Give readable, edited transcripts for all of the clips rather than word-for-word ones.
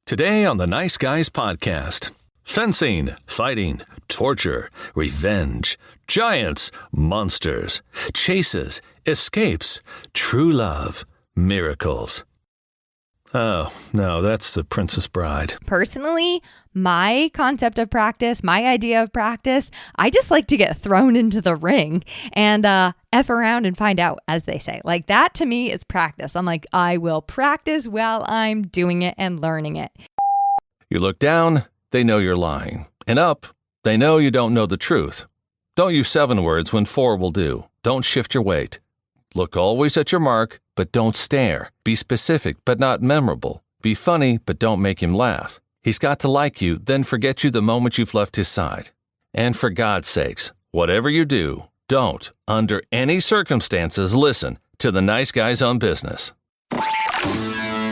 Today on the Nice Guys podcast, fencing, fighting, torture, revenge, giants, monsters, chases, escapes, true love, miracles. Oh, no, that's The Princess Bride. Personally, my concept of practice, my idea of practice, I just like to get thrown into the ring and F around and find out, as they say. Like, that to me is practice. I'm like, I will practice while I'm doing it and learning it. You look down, they know you're lying. And up, they know you don't know the truth. Don't use 7 words when 4 will do. Don't shift your weight. Look always at your mark, but don't stare. Be specific, but not memorable. Be funny, but don't make him laugh. He's got to like you, then forget you the moment you've left his side. And for God's sakes, whatever you do, don't, under any circumstances, listen to the Nice Guys on Business.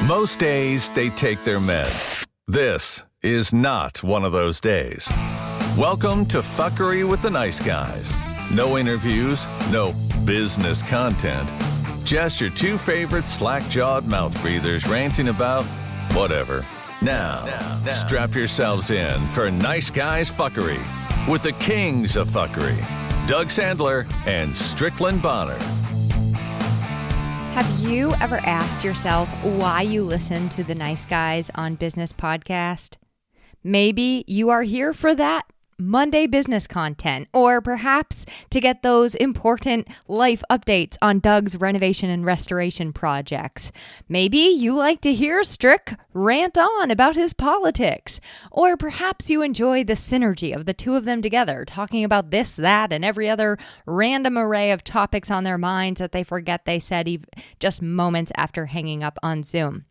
Most days, they take their meds. This is not one of those days. Welcome to Fuckery with the Nice Guys. No interviews, no business content. Just your 2 favorite slack-jawed mouth breathers ranting about whatever. Now, strap yourselves in for Nice Guys Fuckery with the kings of fuckery, Doug Sandler and Strickland Bonner. Have you ever asked yourself why you listen to the Nice Guys on Business podcast? Maybe you are here for that Monday business content, or perhaps to get those important life updates on Doug's renovation and restoration projects. Maybe you like to hear Strick rant on about his politics, or perhaps you enjoy the synergy of the two of them together, talking about this, that, and every other random array of topics on their minds that they forget they said just moments after hanging up on Zoom.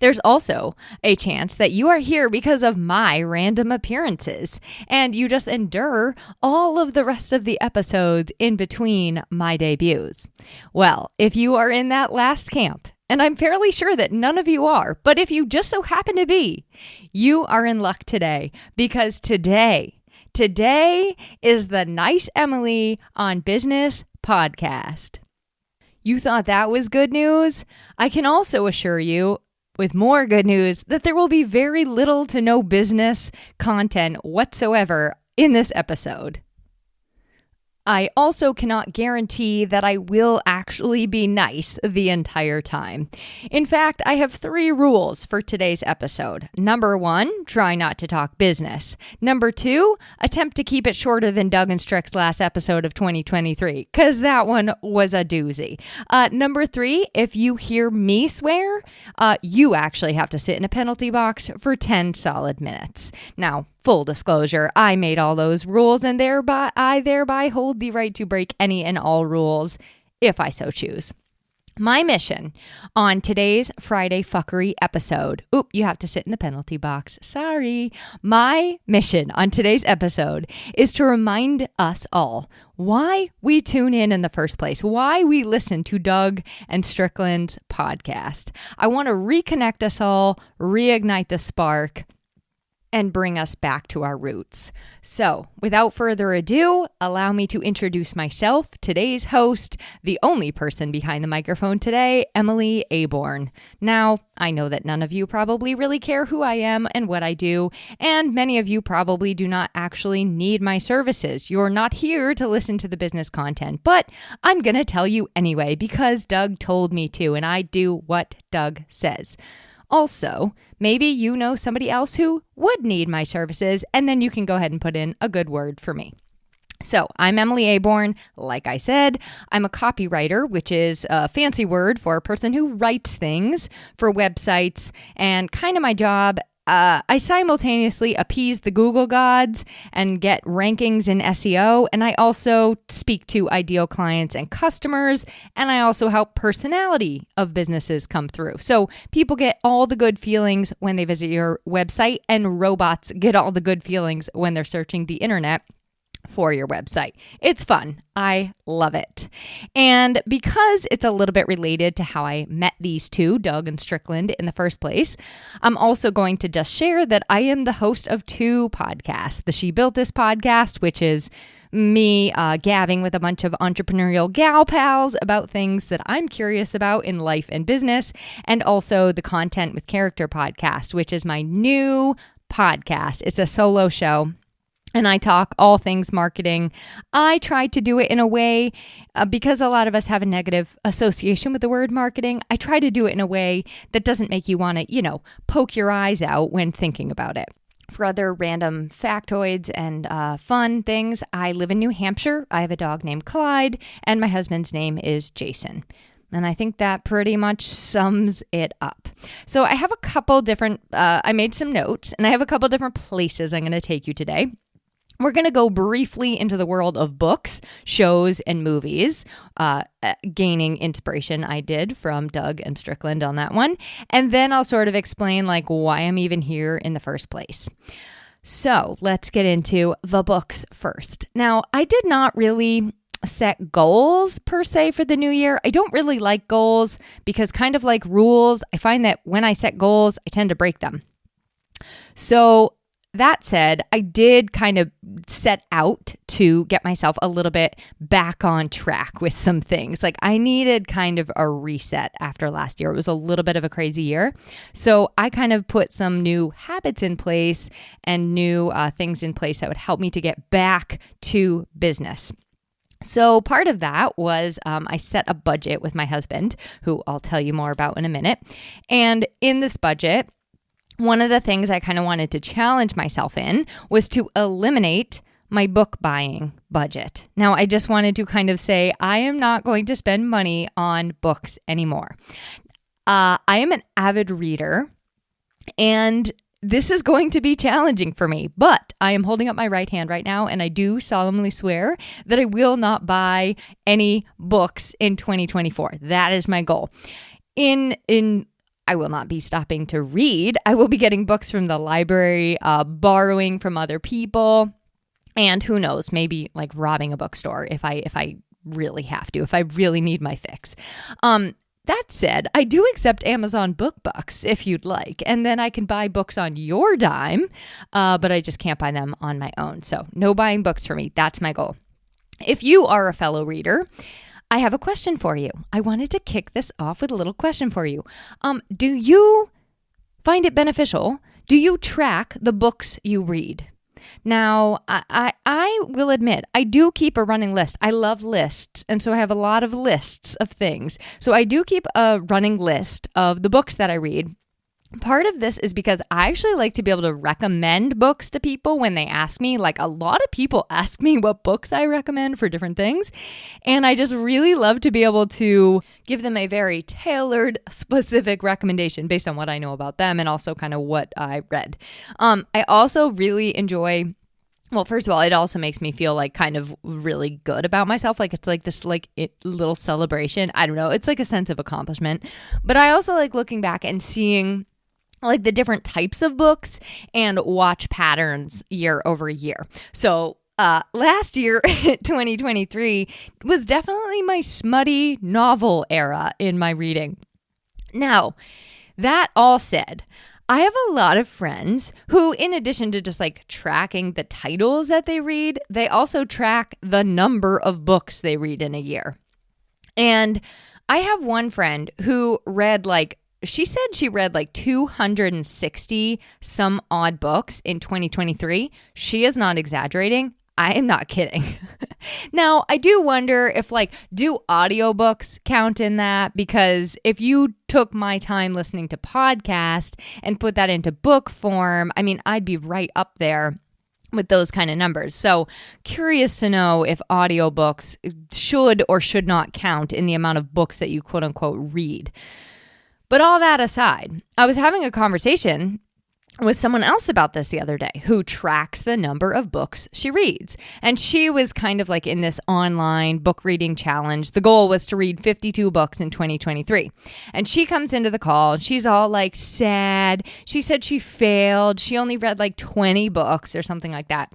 There's also a chance that you are here because of my random appearances, and you just endure all of the rest of the episodes in between my debuts. Well, if you are in that last camp, and I'm fairly sure that none of you are, but if you just so happen to be, you are in luck today, because today is the Nice Emily on Business podcast. You thought that was good news? I can also assure you, with more good news, that there will be very little to no business content whatsoever in this episode. I also cannot guarantee that I will actually be nice the entire time. In fact, I have 3 rules for today's episode. Number 1, try not to talk business. Number 2, attempt to keep it shorter than Doug and Strick's last episode of 2023, because that one was a doozy. Number 3, if you hear me swear, you actually have to sit in a penalty box for 10 solid minutes. Now, full disclosure, I made all those rules, and I thereby hold the right to break any and all rules if I so choose. My mission on today's Friday Fuckery episode, you have to sit in the penalty box, sorry. My mission on today's episode is to remind us all why we tune in the first place, why we listen to Doug and Strickland's podcast. I want to reconnect us all, reignite the spark, and bring us back to our roots. So, without further ado, allow me to introduce myself, today's host, the only person behind the microphone today, Emily Aborn. Now, I know that none of you probably really care who I am and what I do, and many of you probably do not actually need my services. You're not here to listen to the business content, but I'm going to tell you anyway because Doug told me to, and I do what Doug says. Also, maybe you know somebody else who would need my services, and then you can go ahead and put in a good word for me. So, I'm Emily Aborn. Like I said, I'm a copywriter, which is a fancy word for a person who writes things for websites, and kind of my job. I simultaneously appease the Google gods and get rankings in SEO, and I also speak to ideal clients and customers, and I also help personality of businesses come through. So people get all the good feelings when they visit your website, and robots get all the good feelings when they're searching the internet for your website. It's fun. I love it. And because it's a little bit related to how I met these two, Doug and Strickland, in the first place, I'm also going to just share that I am the host of 2 podcasts. The She Built This podcast, which is me gabbing with a bunch of entrepreneurial gal pals about things that I'm curious about in life and business, and also the Content with Character podcast, which is my new podcast. It's a solo show. And I talk all things marketing. I try to do it in a way, because a lot of us have a negative association with the word marketing, I try to do it in a way that doesn't make you want to, poke your eyes out when thinking about it. For other random factoids and fun things, I live in New Hampshire. I have a dog named Clyde, and my husband's name is Jason. And I think that pretty much sums it up. So I have a couple different, I made some notes, and I have a couple different places I'm going to take you today. We're going to go briefly into the world of books, shows, and movies, gaining inspiration I did from Doug and Strickland on that one. And then I'll sort of explain why I'm even here in the first place. So let's get into the books first. Now, I did not really set goals per se for the new year. I don't really like goals because, kind of like rules, I find that when I set goals, I tend to break them. So that said, I did kind of set out to get myself a little bit back on track with some things. I needed kind of a reset after last year. It was a little bit of a crazy year. So I kind of put some new habits in place and new things in place that would help me to get back to business. So part of that was I set a budget with my husband, who I'll tell you more about in a minute. And in this budget, one of the things I kind of wanted to challenge myself in was to eliminate my book buying budget. Now, I just wanted to kind of say, I am not going to spend money on books anymore. I am an avid reader, and this is going to be challenging for me, but I am holding up my right hand right now, and I do solemnly swear that I will not buy any books in 2024. That is my goal. I will not be stopping to read. I will be getting books from the library, borrowing from other people, and who knows, maybe robbing a bookstore if I really have to, if I really need my fix. That said, I do accept Amazon BookBucks if you'd like, and then I can buy books on your dime, but I just can't buy them on my own. So no buying books for me. That's my goal. If you are a fellow reader, I have a question for you. I wanted to kick this off with a little question for you. Do you find it beneficial? Do you track the books you read? Now, I will admit, I do keep a running list. I love lists, and so I have a lot of lists of things. So I do keep a running list of the books that I read. Part of this is because I actually like to be able to recommend books to people when they ask me. A lot of people ask me what books I recommend for different things. And I just really love to be able to give them a very tailored, specific recommendation based on what I know about them and also kind of what I read. I also really enjoy... Well, first of all, it also makes me feel kind of really good about myself. It's this little celebration. I don't know. It's a sense of accomplishment. But I also like looking back and seeing the different types of books and watch patterns year over year. So last year, 2023, was definitely my smutty novel era in my reading. Now, that all said, I have a lot of friends who, in addition to just tracking the titles that they read, they also track the number of books they read in a year. And I have one friend who read she said she read 260 some odd books in 2023. She is not exaggerating. I am not kidding. Now, I do wonder if do audiobooks count in that? Because if you took my time listening to podcasts and put that into book form, I'd be right up there with those kind of numbers. So curious to know if audiobooks should or should not count in the amount of books that you quote unquote read. But all that aside, I was having a conversation with someone else about this the other day who tracks the number of books she reads. And she was kind of in this online book reading challenge. The goal was to read 52 books in 2023. And she comes into the call and she's all sad. She said she failed. She only read 20 books or something like that.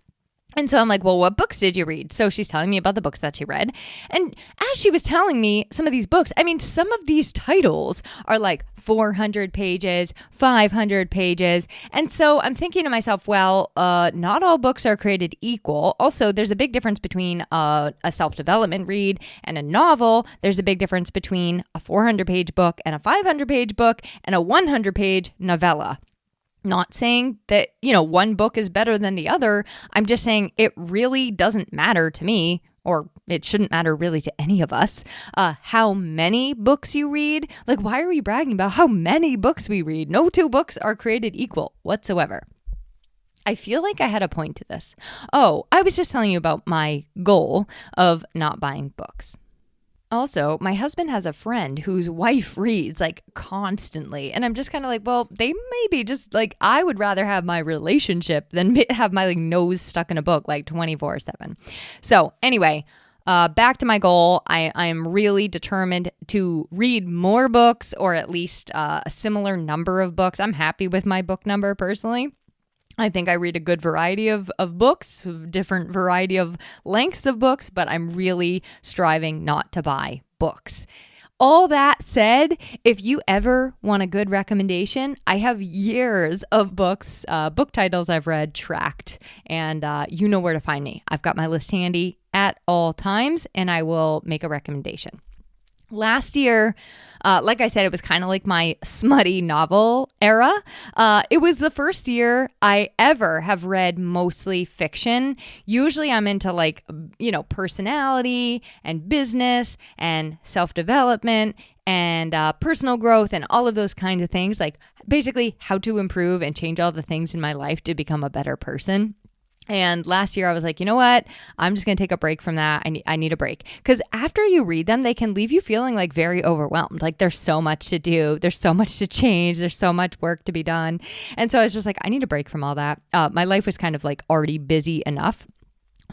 And so I'm like, well, what books did you read? So she's telling me about the books that she read. And as she was telling me some of these books, I mean, some of these titles are like 400 pages, 500 pages. And so I'm thinking to myself, well, not all books are created equal. Also, there's a big difference between a self-development read and a novel. There's a big difference between a 400-page book and a 500-page book and a 100-page novella. Not saying that, one book is better than the other. I'm just saying it really doesn't matter to me, or it shouldn't matter really to any of us, how many books you read. Like, why are we bragging about how many books we read? No two books are created equal whatsoever. I feel like I had a point to this. Oh, I was just telling you about my goal of not buying books. Also, my husband has a friend whose wife reads like constantly. And I'm just kind of like, well, they may be just like, I would rather have my relationship than have my nose stuck in a book like 24/7. So anyway, back to my goal. I'm really determined to read more books, or at least a similar number of books. I'm happy with my book number personally. I think I read a good variety of books, different variety of lengths of books, but I'm really striving not to buy books. All that said, if you ever want a good recommendation, I have years of books, book titles I've read tracked, and you know where to find me. I've got my list handy at all times, and I will make a recommendation. Last year, like I said, it was kind of like my smutty novel era. It was the first year I ever have read mostly fiction. Usually I'm into personality and business and self-development and personal growth and all of those kinds of things. Like basically how to improve and change all the things in my life to become a better person. And last year I was like, you know what? I'm just going to take a break from that. I need a break. Because after you read them, they can leave you feeling like very overwhelmed. Like there's so much to do. There's so much to change. There's so much work to be done. And so I was just like, I need a break from all that. My life was kind of like already busy enough.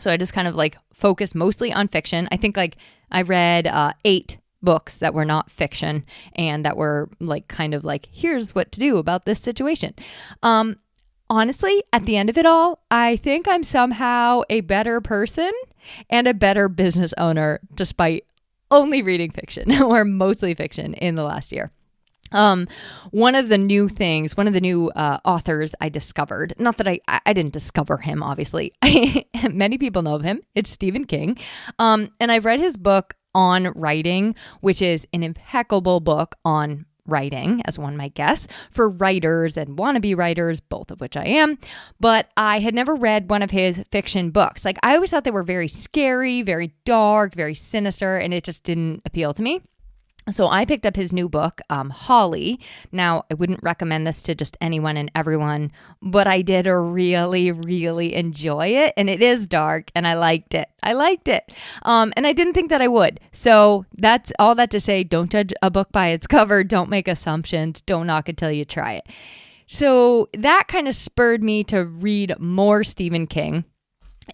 So I just kind of like focused mostly on fiction. I think like I read 8 books that were not fiction and that were like kind of like, here's what to do about this situation. Honestly, at the end of it all, I think I'm somehow a better person and a better business owner despite only reading fiction or mostly fiction in the last year. One of the new authors I discovered, not that I didn't discover him, obviously. Many people know of him. It's Stephen King. And I've read his book on writing, which is an impeccable book on writing, as one might guess, for writers and wannabe writers, both of which I am. But I had never read one of his fiction books. Like I always thought they were very scary, very dark, very sinister, and it just didn't appeal to me. So I picked up his new book, Holly. Now, I wouldn't recommend this to just anyone and everyone, but I did really, really enjoy it. And it is dark, and I liked it. And I didn't think that I would. So that's all that to say, don't judge a book by its cover. Don't make assumptions. Don't knock it till you try it. So that kind of spurred me to read more Stephen King.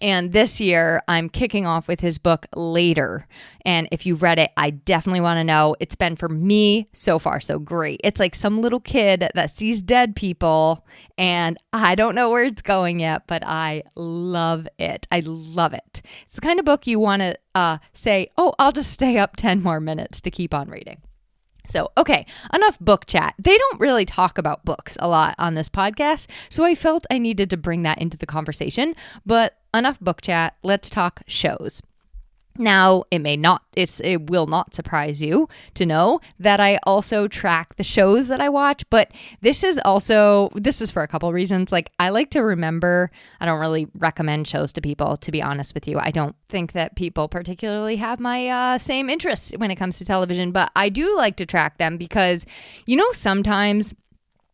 And this year, I'm kicking off with his book, Later. And if you've read it, I definitely want to know. It's been, for me, so far so great. It's like some little kid that sees dead people, and I don't know where it's going yet, but I love it. I love it. It's the kind of book you want to say, oh, I'll just stay up 10 more minutes to keep on reading. So, okay, enough book chat. They don't really talk about books a lot on this podcast, so I felt I needed to bring that into the conversation. But enough book chat. Let's talk shows. Now, it will not surprise you to know that I also track the shows that I watch, but this is for a couple reasons. Like, I like to remember, I don't really recommend shows to people, to be honest with you. I don't think that people particularly have my same interests when it comes to television, but I do like to track them because, sometimes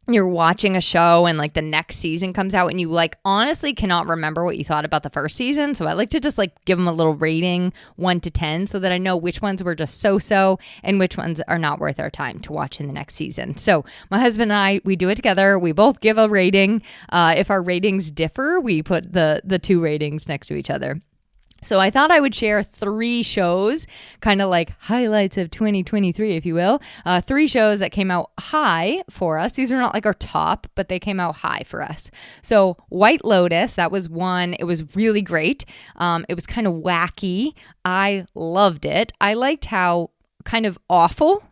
you're watching a show and like the next season comes out and you like honestly cannot remember what you thought about the first season. So I like to just like give them a little rating 1 to 10 so that I know which ones were just so and which ones are not worth our time to watch in the next season. So my husband and I, we do it together. We both give a rating. If our ratings differ, we put the 2 ratings next to each other. So I thought I would share 3 shows, kind of like highlights of 2023, if you will. 3 shows that came out high for us. These are not like our top, but they came out high for us. So White Lotus, that was one. It was really great. It was kind of wacky. I loved it. I liked how kind of awful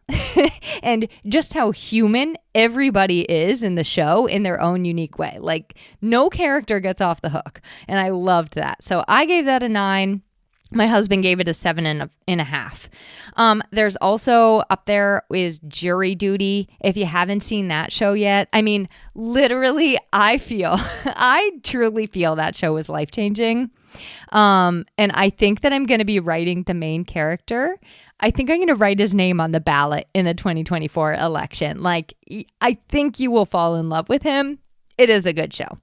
and just how human everybody is in the show in their own unique way. Like no character gets off the hook. And I loved that. So I gave that a 9. My husband gave it a 7.5. There's also up there is Jury Duty. If you haven't seen that show yet, I mean, literally, I truly feel that show was life-changing. And I think that I'm going to be writing the main character. I think I'm going to write his name on the ballot in the 2024 election. Like, I think you will fall in love with him. It is a good show.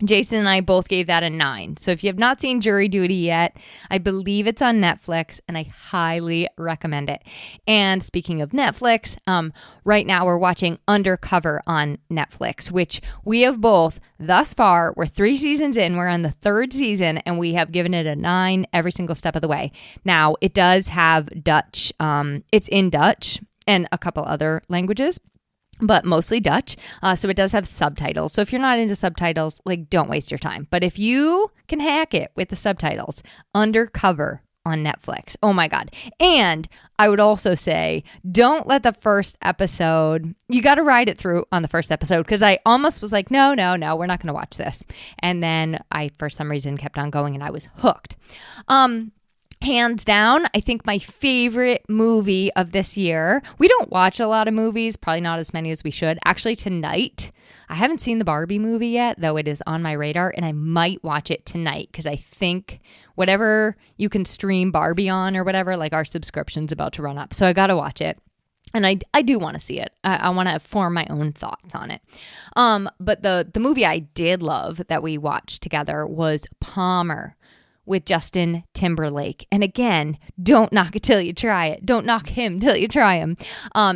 Jason and I both gave that a 9. So if you have not seen Jury Duty yet, I believe it's on Netflix and I highly recommend it. And speaking of Netflix, right now we're watching Undercover on Netflix, which we have both thus far. We're 3 seasons in. We're on the 3rd season and we have given it a 9 every single step of the way. Now it does have Dutch. It's in Dutch and a couple other languages, but mostly Dutch. So it does have subtitles. So if you're not into subtitles, like don't waste your time. But if you can hack it with the subtitles, Undercover on Netflix. Oh my God. And I would also say, don't let the first episode, you got to ride it through on the first episode because I almost was like, no, we're not going to watch this. And then I, for some reason, kept on going and I was hooked. Hands down, I think my favorite movie of this year. We don't watch a lot of movies, probably not as many as we should. Actually, tonight, I haven't seen the Barbie movie yet, though it is on my radar, and I might watch it tonight because I think whatever you can stream Barbie on or whatever, like our subscription's about to run up. So I got to watch it. And I do want to see it. I want to form my own thoughts on it. But the movie I did love that we watched together was Palmer with Justin Timberlake. And again, don't knock it till you try it. Don't knock him till you try him.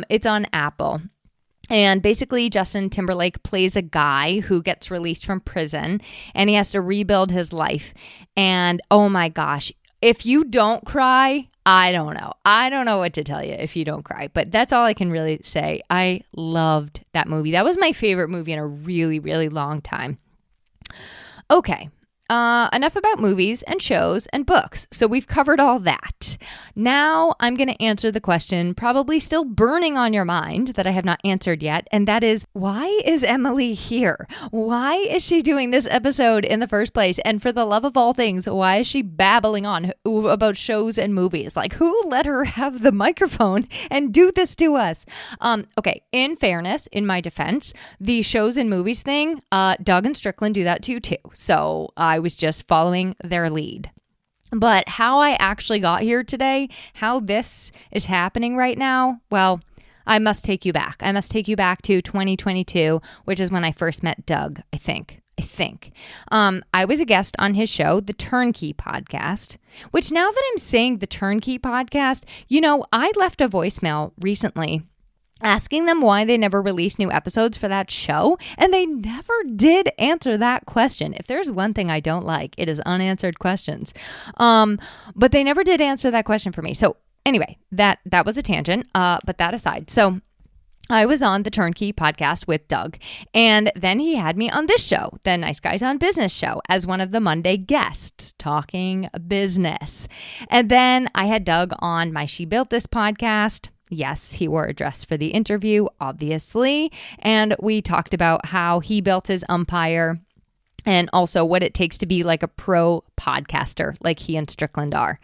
It's on Apple. And basically, Justin Timberlake plays a guy who gets released from prison and he has to rebuild his life. And oh my gosh, if you don't cry, I don't know. I don't know what to tell you if you don't cry. But that's all I can really say. I loved that movie. That was my favorite movie in a really, really long time. Okay. Enough about movies and shows and books. So we've covered all that. Now I'm going to answer the question probably still burning on your mind that I have not answered yet. And that is, why is Emily here? Why is she doing this episode in the first place? And for the love of all things, why is she babbling on about shows and movies? Like, who let her have the microphone and do this to us? Okay, in fairness, in my defense, the shows and movies thing, Doug and Strickland do that too. So I was just following their lead. But how I actually got here today, how this is happening right now, well, I must take you back. I must take you back to 2022, which is when I first met Doug, I think. I was a guest on his show, The Turnkey Podcast, which now that I'm saying The Turnkey Podcast, I left a voicemail recently asking them why they never released new episodes for that show, and they never did answer that question. If there's one thing I don't like, it is unanswered questions. But they never did answer that question for me. So anyway, that was a tangent, but that aside. So I was on the Turnkey Podcast with Doug, and then he had me on this show, the Nice Guys on Business show, as one of the Monday guests talking business. And then I had Doug on my She Built This podcast. Yes, he wore a dress for the interview, obviously. And we talked about how he built his empire and also what it takes to be like a pro podcaster like he and Strickland are.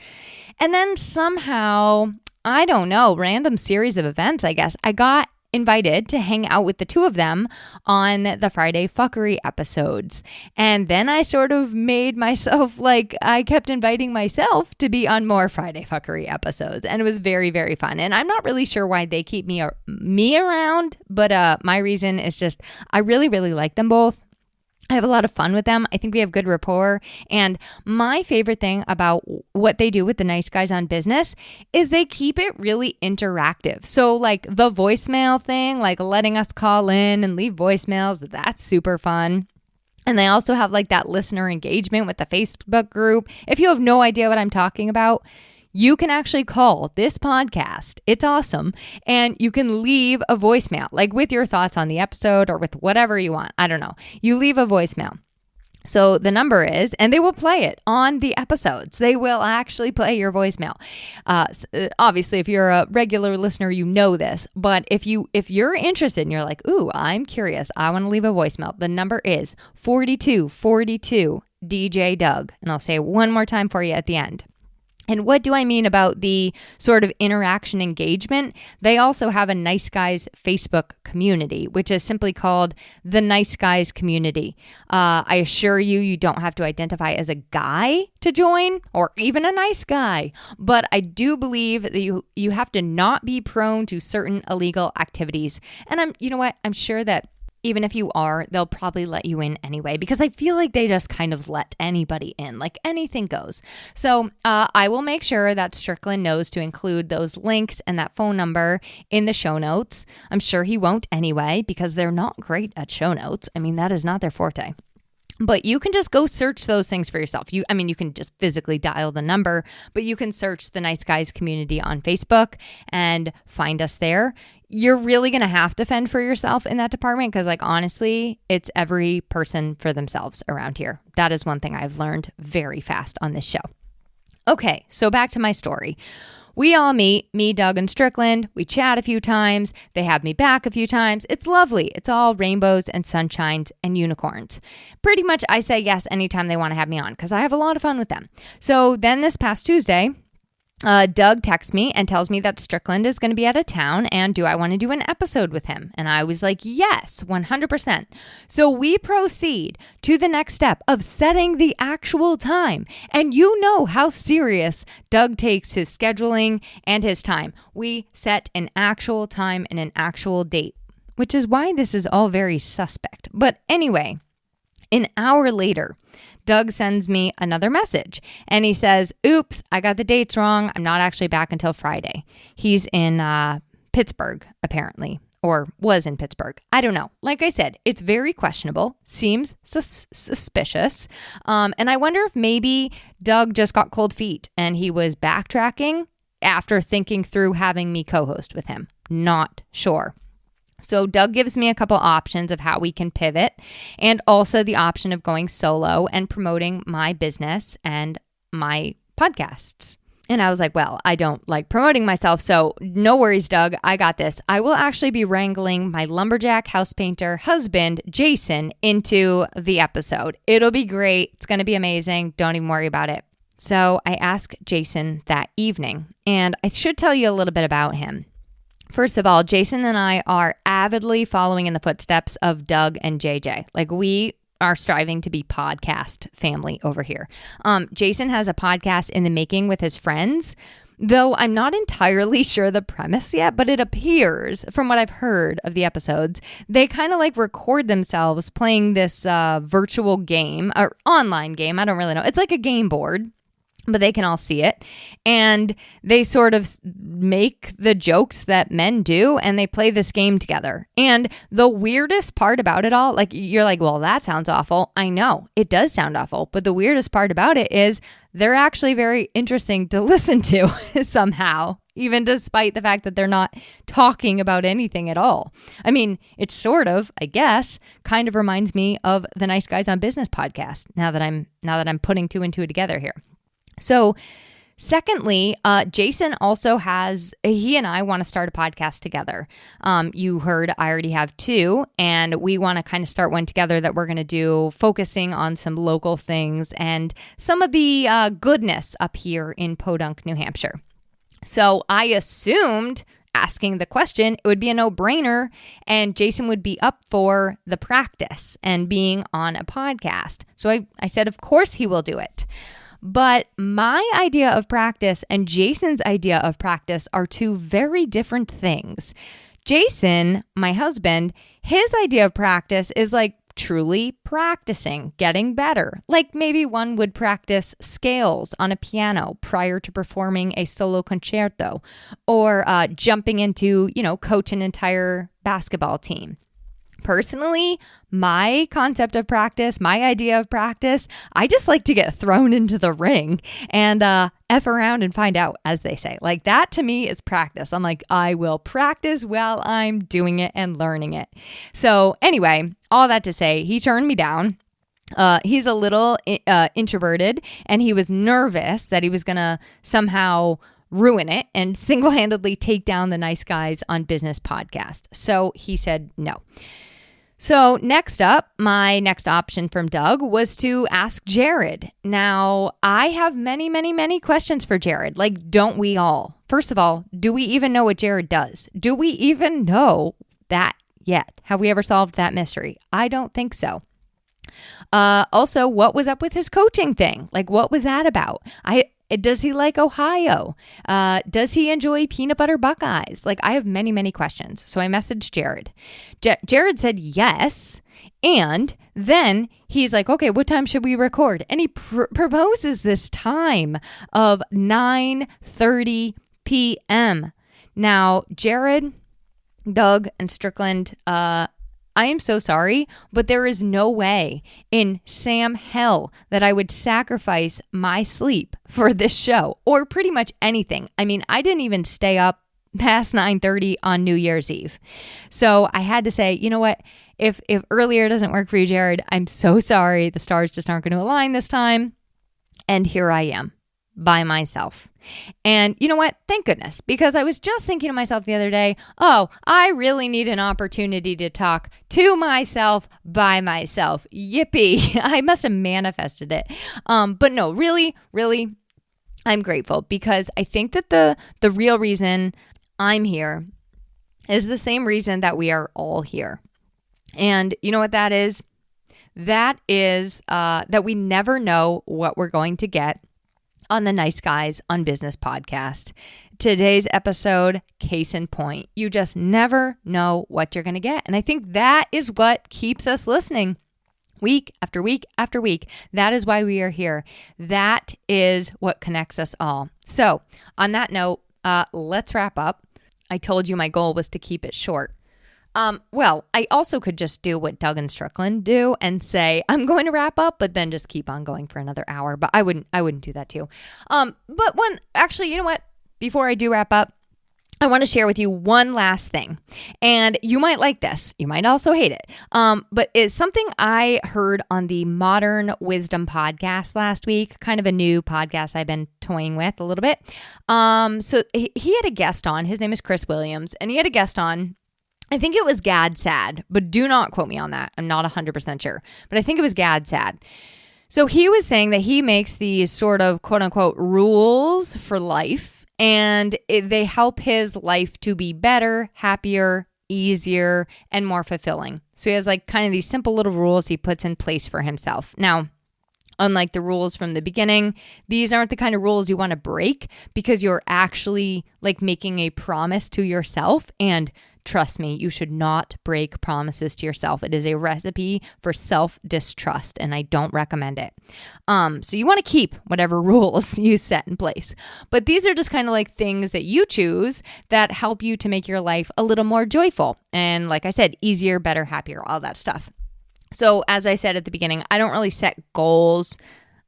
And then somehow, I don't know, random series of events, I guess, I got invited to hang out with the two of them on the Friday fuckery episodes. And then I sort of made myself like I kept inviting myself to be on more Friday fuckery episodes. And it was very, very fun. And I'm not really sure why they keep me around, but my reason is just I really, really like them both. I have a lot of fun with them. I think we have good rapport. And my favorite thing about what they do with the Nice Guys on Business is they keep it really interactive. So like the voicemail thing, like letting us call in and leave voicemails, that's super fun. And they also have like that listener engagement with the Facebook group. If you have no idea what I'm talking about, you can actually call this podcast. It's awesome. And you can leave a voicemail, like with your thoughts on the episode or with whatever you want. I don't know. You leave a voicemail. So the number is, and they will play it on the episodes. They will actually play your voicemail. Obviously, if you're a regular listener, you know this. But if you're interested and you're like, ooh, I'm curious, I want to leave a voicemail. The number is 4242 DJ Doug. And I'll say it one more time for you at the end. And what do I mean about the sort of interaction engagement? They also have a Nice Guys Facebook community, which is simply called the Nice Guys community. I assure you, you don't have to identify as a guy to join or even a nice guy. But I do believe that you have to not be prone to certain illegal activities. And you know what? I'm sure that even if you are, they'll probably let you in anyway, because I feel like they just kind of let anybody in, like anything goes. So I will make sure that Strickland knows to include those links and that phone number in the show notes. I'm sure he won't anyway, because they're not great at show notes. I mean, that is not their forte. But you can just go search those things for yourself. You can just physically dial the number, but you can search the Nice Guys community on Facebook and find us there. You're really going to have to fend for yourself in that department because, like, honestly, it's every person for themselves around here. That is one thing I've learned very fast on this show. Okay, so back to my story. We all meet, me, Doug, and Strickland. We chat a few times. They have me back a few times. It's lovely. It's all rainbows and sunshines and unicorns. Pretty much I say yes anytime they want to have me on because I have a lot of fun with them. So then this past Tuesday, Doug texts me and tells me that Strickland is going to be out of town and do I want to do an episode with him? And I was like, yes, 100%. So we proceed to the next step of setting the actual time. And you know how serious Doug takes his scheduling and his time. We set an actual time and an actual date, which is why this is all very suspect. But anyway, an hour later, Doug sends me another message and he says, oops, I got the dates wrong. I'm not actually back until Friday. He's in Pittsburgh, apparently, or was in Pittsburgh. I don't know. Like I said, it's very questionable, seems suspicious. And I wonder if maybe Doug just got cold feet and he was backtracking after thinking through having me co-host with him. Not sure. So Doug gives me a couple options of how we can pivot and also the option of going solo and promoting my business and my podcasts. And I was like, well, I don't like promoting myself, so no worries, Doug. I got this. I will actually be wrangling my lumberjack house painter husband, Jason, into the episode. It'll be great. It's going to be amazing. Don't even worry about it. So I asked Jason that evening, and I should tell you a little bit about him. First of all, Jason and I are avidly following in the footsteps of Doug and JJ. Like, we are striving to be podcast family over here. Jason has a podcast in the making with his friends, though I'm not entirely sure the premise yet, but it appears from what I've heard of the episodes, they kind of like record themselves playing this virtual game or online game. I don't really know. It's like a game board, but they can all see it. And they sort of make the jokes that men do, and they play this game together. And the weirdest part about it all, like, you're like, well, that sounds awful. I know, it does sound awful. But the weirdest part about it is they're actually very interesting to listen to somehow, even despite the fact that they're not talking about anything at all. I mean, it sort of, I guess, kind of reminds me of the Nice Guys on Business podcast, now that I'm putting two and two together here. So secondly, Jason also he and I want to start a podcast together. You heard I already have two, and we want to kind of start one together that we're going to do focusing on some local things and some of the goodness up here in Podunk, New Hampshire. So I assumed, asking the question, it would be a no-brainer and Jason would be up for the practice and being on a podcast. So I said, of course he will do it. But my idea of practice and Jason's idea of practice are two very different things. Jason, my husband, his idea of practice is like truly practicing, getting better. Like maybe one would practice scales on a piano prior to performing a solo concerto, or jumping into, coach an entire basketball team. Personally, my concept of practice, my idea of practice, I just like to get thrown into the ring and F around and find out, as they say. Like that to me is practice. I'm like, I will practice while I'm doing it and learning it. So anyway, all that to say, he turned me down. He's a little introverted, and he was nervous that he was going to somehow ruin it and single-handedly take down the Nice Guys on Business podcast. So he said no. So next up, my next option from Doug was to ask Jared. Now, I have many, many, many questions for Jared. Like, don't we all? First of all, do we even know what Jared does? Do we even know that yet? Have we ever solved that mystery? I don't think so. Also, what was up with his coaching thing? Like, what was that about? Does he like Ohio? Does he enjoy peanut butter Buckeyes? Like, I have many, many questions. So I messaged Jared. Jared said yes. And then he's like, okay, what time should we record? And he proposes this time of 9:30 p.m. Now, Jared, Doug, and Strickland, I am so sorry, but there is no way in Sam hell that I would sacrifice my sleep for this show or pretty much anything. I mean, I didn't even stay up past 9:30 on New Year's Eve. So I had to say, you know what? If earlier doesn't work for you, Jared, I'm so sorry. The stars just aren't going to align this time. And here I am by myself. And you know what? Thank goodness, because I was just thinking to myself the other day, oh, I really need an opportunity to talk to myself by myself. Yippee. I must have manifested it. But no, really, really, I'm grateful because I think that the real reason I'm here is the same reason that we are all here. And you know what that is? That is that we never know what we're going to get on the Nice Guys on Business podcast. Today's episode, case in point. You just never know what you're going to get. And I think that is what keeps us listening week after week after week. That is why we are here. That is what connects us all. So on that note, let's wrap up. I told you my goal was to keep it short. Well, I also could just do what Doug and Strickland do and say, I'm going to wrap up, but then just keep on going for another hour. But I wouldn't do that too. But actually, you know what? Before I do wrap up, I want to share with you one last thing. And you might like this. You might also hate it. But it's something I heard on the Modern Wisdom podcast last week, kind of a new podcast I've been toying with a little bit. So he had a guest on. His name is Chris Williams. And he had a guest on. I think it was Gad Sad, but do not quote me on that. I'm not 100% sure, but I think it was Gad Sad. So he was saying that he makes these sort of quote unquote rules for life, and they help his life to be better, happier, easier, and more fulfilling. So he has like kind of these simple little rules he puts in place for himself. Now, unlike the rules from the beginning, these aren't the kind of rules you want to break because you're actually like making a promise to yourself. And trust me, you should not break promises to yourself. It is a recipe for self-distrust, and I don't recommend it. So you want to keep whatever rules you set in place. But these are just kind of like things that you choose that help you to make your life a little more joyful. And like I said, easier, better, happier, all that stuff. So as I said at the beginning, I don't really set goals,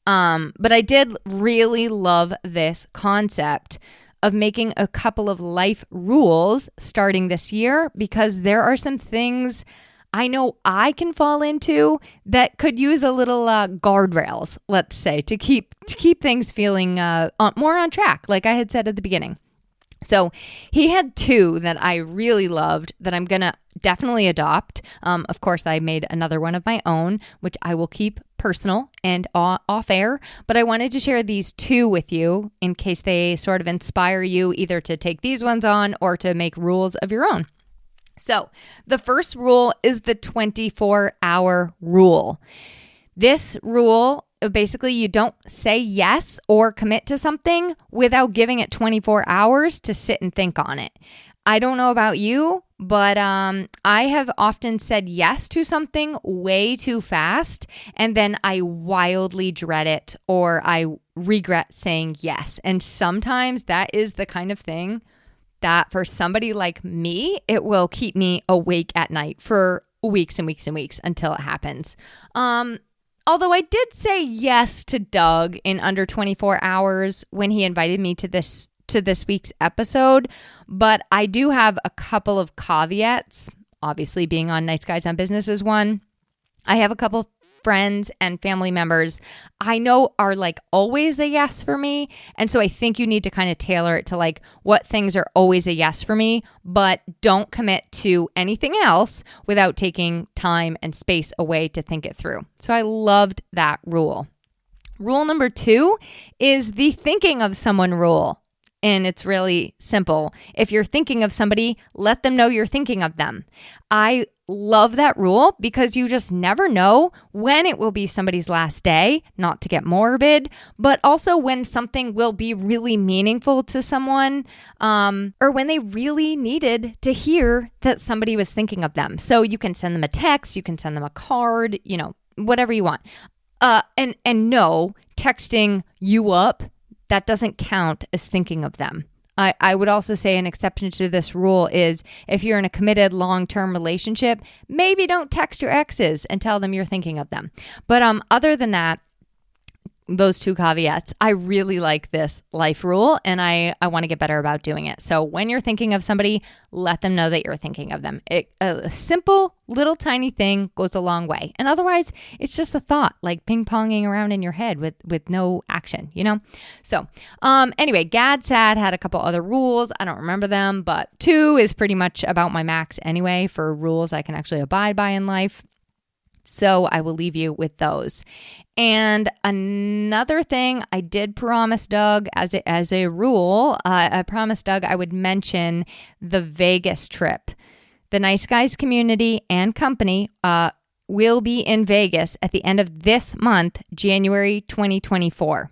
but I did really love this concept of making a couple of life rules starting this year, because there are some things I know I can fall into that could use a little guardrails, let's say, to keep things feeling more on track, like I had said at the beginning. So he had two that I really loved that I'm going to definitely adopt. Of course, I made another one of my own, which I will keep personal and off air. But I wanted to share these two with you in case they sort of inspire you either to take these ones on or to make rules of your own. So the first rule is the 24-hour rule. This rule, basically, you don't say yes or commit to something without giving it 24 hours to sit and think on it. I don't know about you, but I have often said yes to something way too fast, and then I wildly dread it or I regret saying yes. And sometimes that is the kind of thing that for somebody like me, it will keep me awake at night for weeks and weeks and weeks until it happens. Although I did say yes to Doug in under 24 hours when he invited me to this week's episode, but I do have a couple of caveats. Obviously, being on Nice Guys on Business is one. I have a couple friends and family members I know are like always a yes for me. And so I think you need to kind of tailor it to like what things are always a yes for me, but don't commit to anything else without taking time and space away to think it through. So I loved that rule. Rule number 2 is the thinking of someone rule. And it's really simple. If you're thinking of somebody, let them know you're thinking of them. I love that rule because you just never know when it will be somebody's last day, not to get morbid, but also when something will be really meaningful to someone, or when they really needed to hear that somebody was thinking of them. So you can send them a text, you can send them a card, whatever you want. And no, texting you up, that doesn't count as thinking of them. I would also say an exception to this rule is if you're in a committed long-term relationship, maybe don't text your exes and tell them you're thinking of them. But other than that, those 2 caveats, I really like this life rule and I want to get better about doing it. So when you're thinking of somebody, let them know that you're thinking of them. A simple little tiny thing goes a long way. And otherwise, it's just a thought like ping-ponging around in your head with no action, So anyway, Gad Sad had a couple other rules. I don't remember them, but 2 is pretty much about my max anyway for rules I can actually abide by in life. So I will leave you with those. And another thing I did promise Doug as a rule, I promised Doug I would mention the Vegas trip. The Nice Guys community and company will be in Vegas at the end of this month, January 2024.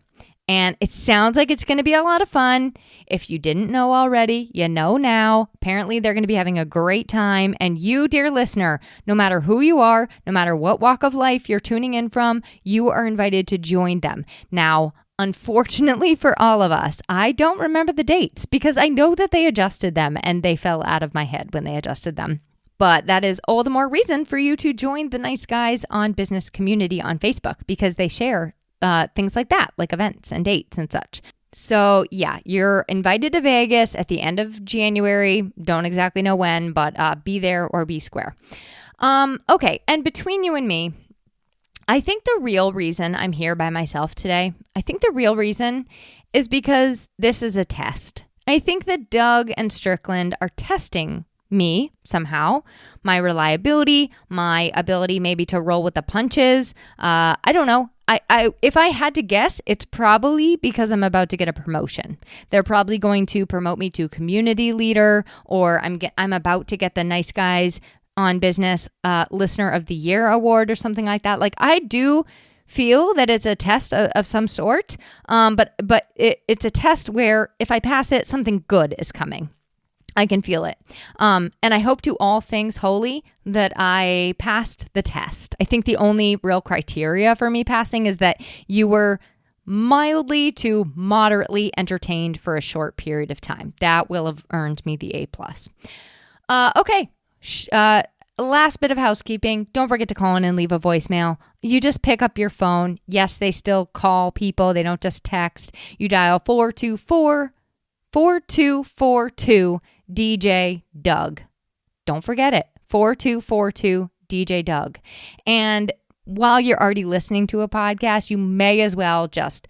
And it sounds like it's going to be a lot of fun. If you didn't know already, you know now. Apparently, they're going to be having a great time. And you, dear listener, no matter who you are, no matter what walk of life you're tuning in from, you are invited to join them. Now, unfortunately for all of us, I don't remember the dates because I know that they adjusted them and they fell out of my head when they adjusted them. But that is all the more reason for you to join the Nice Guys on Business community on Facebook because they share things like that, like events and dates and such. So yeah, you're invited to Vegas at the end of January. Don't exactly know when, but be there or be square. Okay, and between you and me, I think the real reason I'm here by myself today, I think the real reason is because this is a test. I think that Doug and Strickland are testing me somehow, my reliability, my ability maybe to roll with the punches. I don't know. If I had to guess, it's probably because I'm about to get a promotion. They're probably going to promote me to community leader, or I'm about to get the Nice Guys on Business Listener of the Year award or something like that. Like I do feel that it's a test of some sort, but it's a test where if I pass it, something good is coming. I can feel it. And I hope to all things holy that I passed the test. I think the only real criteria for me passing is that you were mildly to moderately entertained for a short period of time. That will have earned me the A+. Okay. Last bit of housekeeping. Don't forget to call in and leave a voicemail. You just pick up your phone. Yes, they still call people. They don't just text. You dial 424-4242 DJ Doug. Don't forget it. 4242 DJ Doug. And while you're already listening to a podcast, you may as well just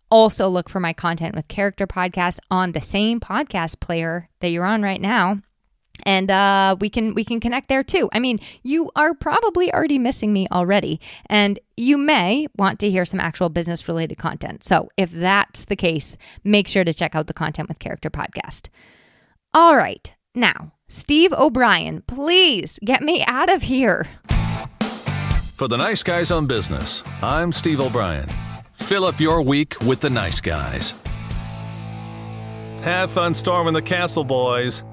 also look for my Content with Character podcast on the same podcast player that you're on right now. And we can connect there too. I mean, you are probably already missing me already, and you may want to hear some actual business related content. So if that's the case, make sure to check out the Content with Character podcast. All right. Now, Steve O'Brien, please get me out of here. For the Nice Guys on Business, I'm Steve O'Brien. Fill up your week with the Nice Guys. Have fun storming the castle, boys.